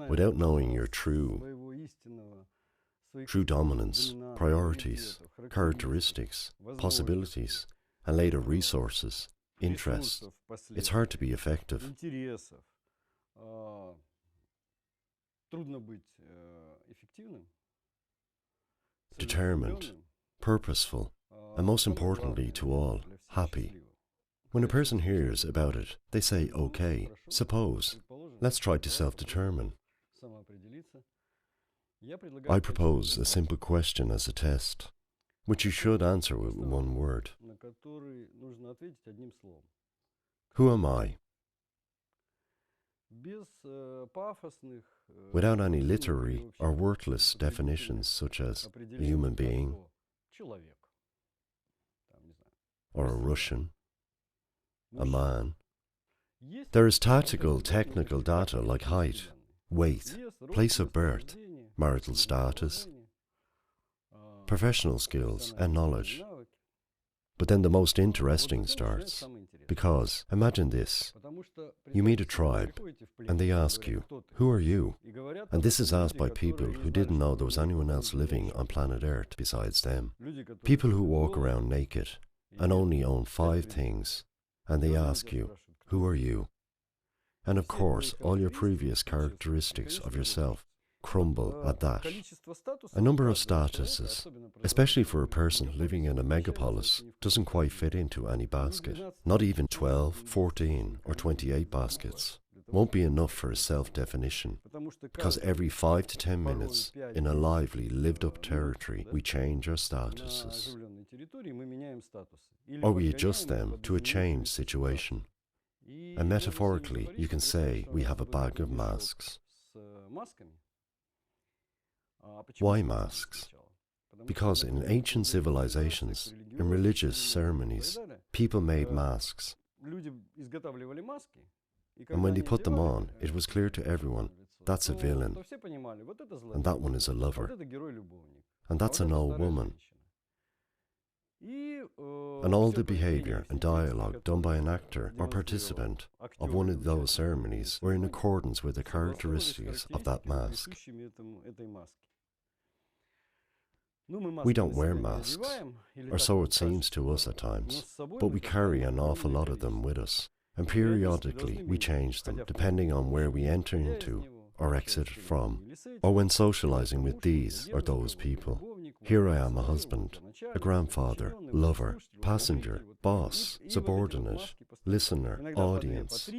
without knowing your true dominance, priorities, characteristics, possibilities, and later resources, interests, it's hard to be effective. Determined, purposeful, and most importantly to all, happy. When a person hears about it, they say, okay, suppose, let's try to self-determine. I propose a simple question as a test, which you should answer with one word. Who am I? Without any literary or worthless definitions such as a human being, or a Russian, a man. There is tactical, technical data like height, weight, place of birth, marital status, professional skills and knowledge. But then the most interesting starts. Because, imagine this, you meet a tribe and they ask you, who are you? And this is asked by people who didn't know there was anyone else living on planet Earth besides them. People who walk around naked and only own 5 things. And they ask you, who are you? And of course, all your previous characteristics of yourself crumble at that. A number of statuses, especially for a person living in a megapolis, doesn't quite fit into any basket. Not even 12, 14 or 28 baskets won't be enough for a self-definition, because every 5 to 10 minutes in a lively, lived-up territory, we change our statuses, or we adjust them to a changed situation. And metaphorically, you can say we have a bag of masks. Why masks? Because in ancient civilizations, in religious ceremonies, people made masks. And when they put them on, it was clear to everyone, that's a villain, and that one is a lover, and that's an old woman. And all the behavior and dialogue done by an actor or participant of one of those ceremonies were in accordance with the characteristics of that mask. We don't wear masks, or so it seems to us at times, but we carry an awful lot of them with us, and periodically we change them depending on where we enter into or exit from, or when socializing with these or those people. Here I am, a husband, a grandfather, lover, passenger, boss, subordinate, listener, audience.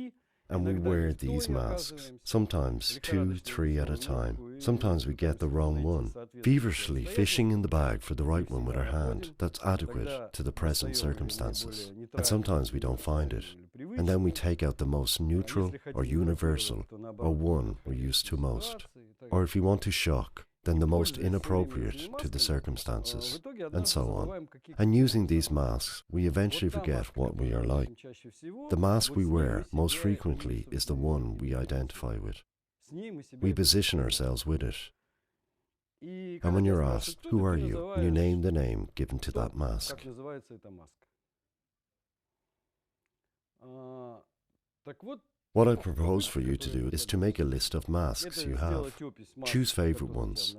And we wear these masks, sometimes 2, 3 at a time. Sometimes we get the wrong one, feverishly fishing in the bag for the right one with our hand that's adequate to the present circumstances. And sometimes we don't find it. And then we take out the most neutral or universal, or one we're used to most. Or if we want to shock, then the most inappropriate to the circumstances, and so on. And using these masks, we eventually forget what we are like. The mask we wear most frequently is the one we identify with. We position ourselves with it. And when you're asked, who are you? You name the name given to that mask. What I propose for you to do is to make a list of masks you have. Choose favorite ones,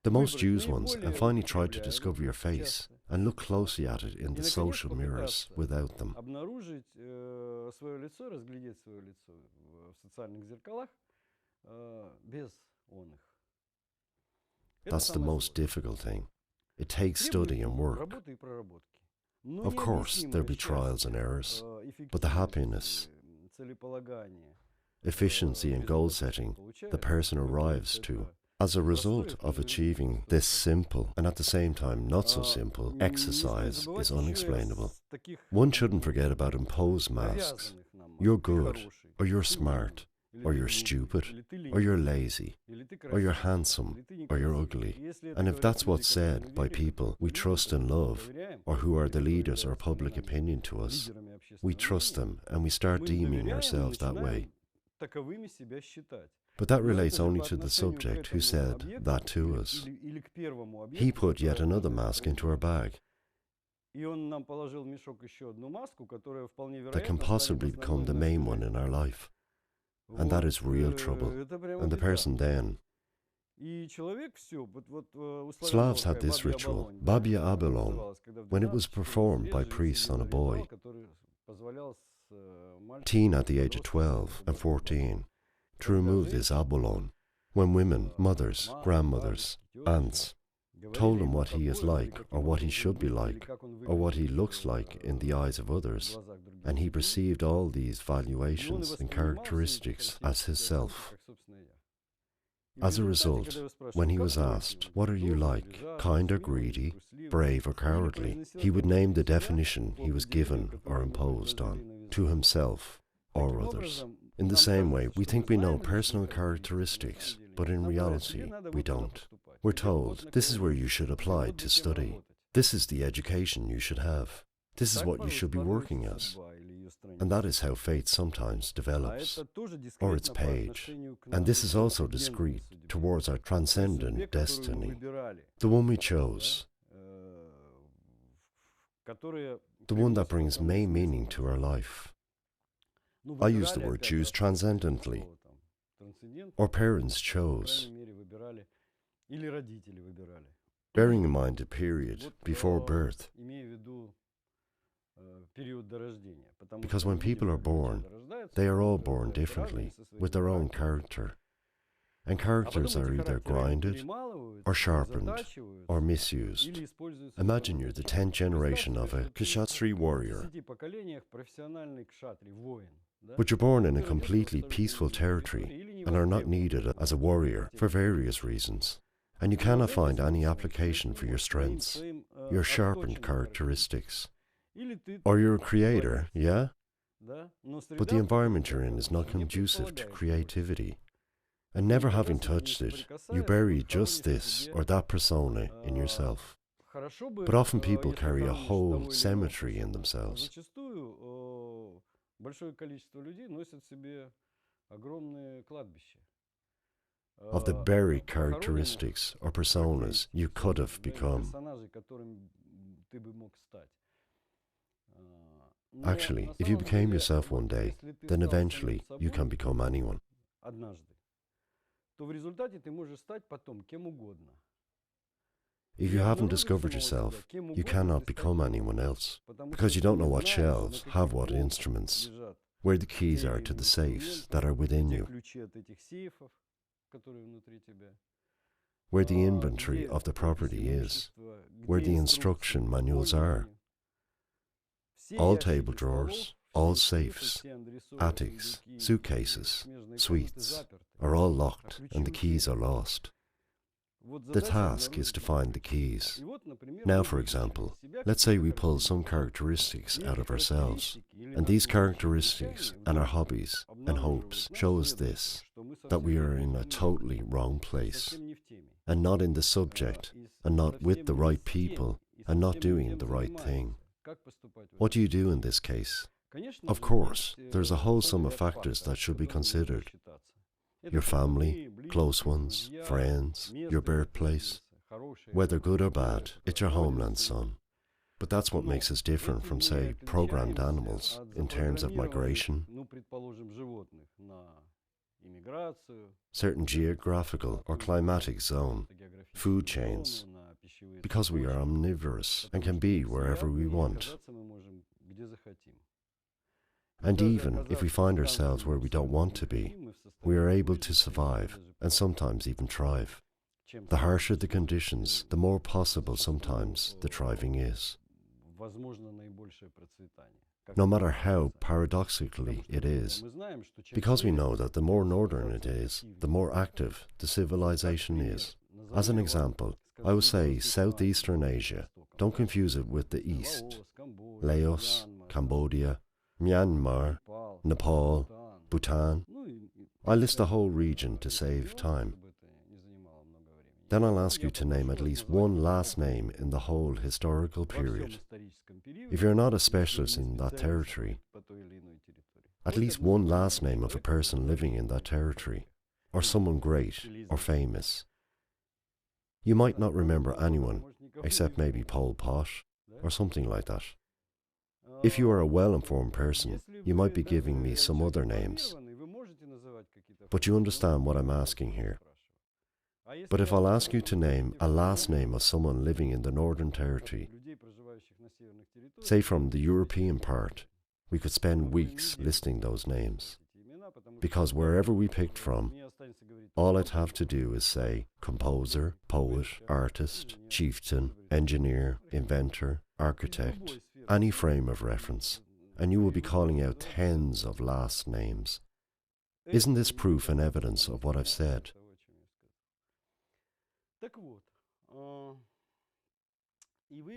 the most used ones, and finally try to discover your face and look closely at it in the social mirrors without them. That's the most difficult thing. It takes study and work. Of course, there'll be trials and errors, but the happiness, efficiency and goal setting the person arrives to as a result of achieving this simple and at the same time not so simple exercise is unexplainable. One shouldn't forget about imposed masks. You're good, or you're smart, or you're stupid, or you're lazy, or you're handsome, or you're ugly. And if that's what's said by people we trust and love, or who are the leaders or public opinion to us, we trust them and we start deeming ourselves that way. But that relates only to the subject who said that to us. He put yet another mask into our bag. that can possibly become the main one in our life. And that is real trouble. And the person then. Slavs had this ritual, Babia Abalon, when it was performed by priests on a boy, teen at the age of 12 and 14, to remove this abalon, when women, mothers, grandmothers, aunts, told him what he is like, or what he should be like, or what he looks like in the eyes of others, and he perceived all these valuations and characteristics as his self. As a result, when he was asked, "What are you like, kind or greedy, brave or cowardly?" he would name the definition he was given or imposed on, to himself or others. In the same way, we think we know personal characteristics, but in reality, we don't. We're told, this is where you should apply to study. This is the education you should have. This is what you should be working as. And that is how faith sometimes develops, or its page. And this is also discreet towards our transcendent destiny, the one we chose, the one that brings main meaning to our life. I use the word choose transcendently, or parents chose, bearing in mind the period before birth. Because when people are born, they are all born differently, with their own character. And characters are either grinded, or sharpened, or misused. Imagine you're the 10th generation of a Kshatriya warrior, but you're born in a completely peaceful territory and are not needed as a warrior for various reasons. And you cannot find any application for your strengths, your sharpened characteristics. Or you're a creator, yeah? But the environment you're in is not conducive to creativity. And never having touched it, you bury just this or that persona in yourself. But often people carry a whole cemetery in themselves. Of the buried characteristics or personas you could have become. Actually, if you became yourself one day, then eventually you can become anyone. If you haven't discovered yourself, you cannot become anyone else, because you don't know what shelves have what instruments, where the keys are to the safes that are within you, where the inventory of the property is, where the instruction manuals are. All table drawers, all safes, attics, suitcases, suites are all locked and the keys are lost. The task is to find the keys. Now, for example, let's say we pull some characteristics out of ourselves, and these characteristics and our hobbies and hopes show us this, that we are in a totally wrong place, and not in the subject, and not with the right people, and not doing the right thing. What do you do in this case? Of course, there's a whole sum of factors that should be considered. Your family, close ones, friends, your birthplace. Whether good or bad, it's your homeland, son. But that's what makes us different from, say, programmed animals in terms of migration, certain geographical or climatic zone, food chains, because we are omnivorous and can be wherever we want. And even if we find ourselves where we don't want to be, we are able to survive and sometimes even thrive. The harsher the conditions, the more possible sometimes the thriving is. No matter how paradoxically it is, because we know that the more northern it is, the more active the civilization is. As an example, I would say Southeastern Asia. Don't confuse it with the East. Laos, Cambodia, Myanmar, Nepal, Bhutan. I list the whole region to save time. Then I'll ask you to name at least one last name in the whole historical period. If you're not a specialist in that territory, at least one last name of a person living in that territory, or someone great or famous. You might not remember anyone, except maybe Pol Pot, or something like that. If you are a well-informed person, you might be giving me some other names. But you understand what I'm asking here. But if I'll ask you to name a last name of someone living in the Northern Territory, say from the European part, we could spend weeks listing those names. Because wherever we picked from, all I'd have to do is say composer, poet, artist, chieftain, engineer, inventor, architect, any frame of reference, and you will be calling out tens of last names. Isn't this proof and evidence of what I've said?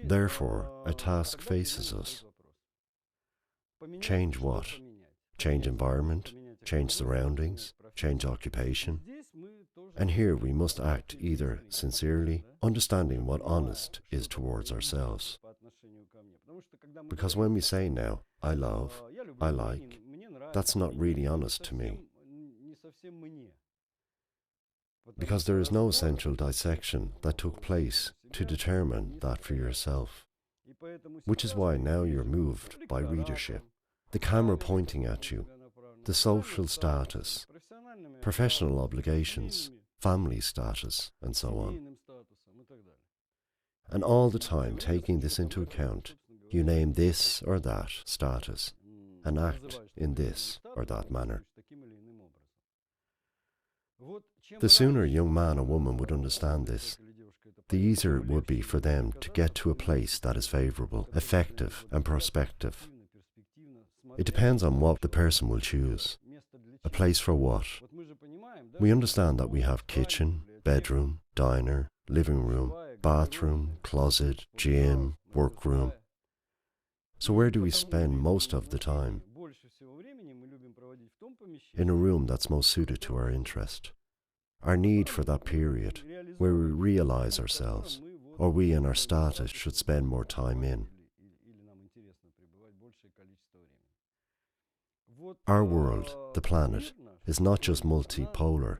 Therefore, a task faces us. Change what? Change environment, change surroundings, change occupation. And here we must act either sincerely, understanding what honest is towards ourselves. Because when we say now, I love, I like, that's not really honest to me. Because there is no essential dissection that took place to determine that for yourself. Which is why now you're moved by readership, the camera pointing at you, the social status, professional obligations, family status, and so on. And all the time taking this into account, you name this or that status and act in this or that manner. The sooner a young man or woman would understand this, the easier it would be for them to get to a place that is favourable, effective and prospective. It depends on what the person will choose. A place for what? We understand that we have kitchen, bedroom, diner, living room, bathroom, closet, gym, workroom. So where do we spend most of the time? In a room that's most suited to our interest. Our need for that period, where we realize ourselves, or we in our status should spend more time in. Our world, the planet, is not just multipolar.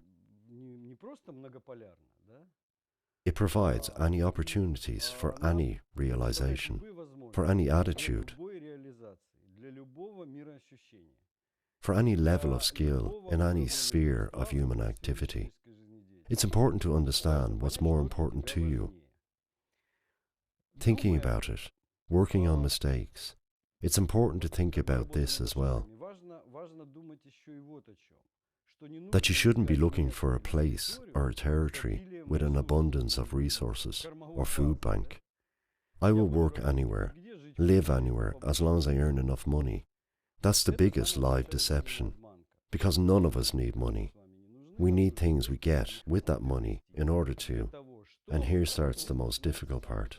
It provides any opportunities for any realization, for any attitude, for any level of skill in any sphere of human activity. It's important to understand what's more important to you. Thinking about it, working on mistakes, it's important to think about this as well. That you shouldn't be looking for a place or a territory with an abundance of resources or food bank. I will work anywhere, live anywhere as long as I earn enough money. That's the biggest live deception, because none of us need money. We need things we get with that money in order to, and here starts the most difficult part.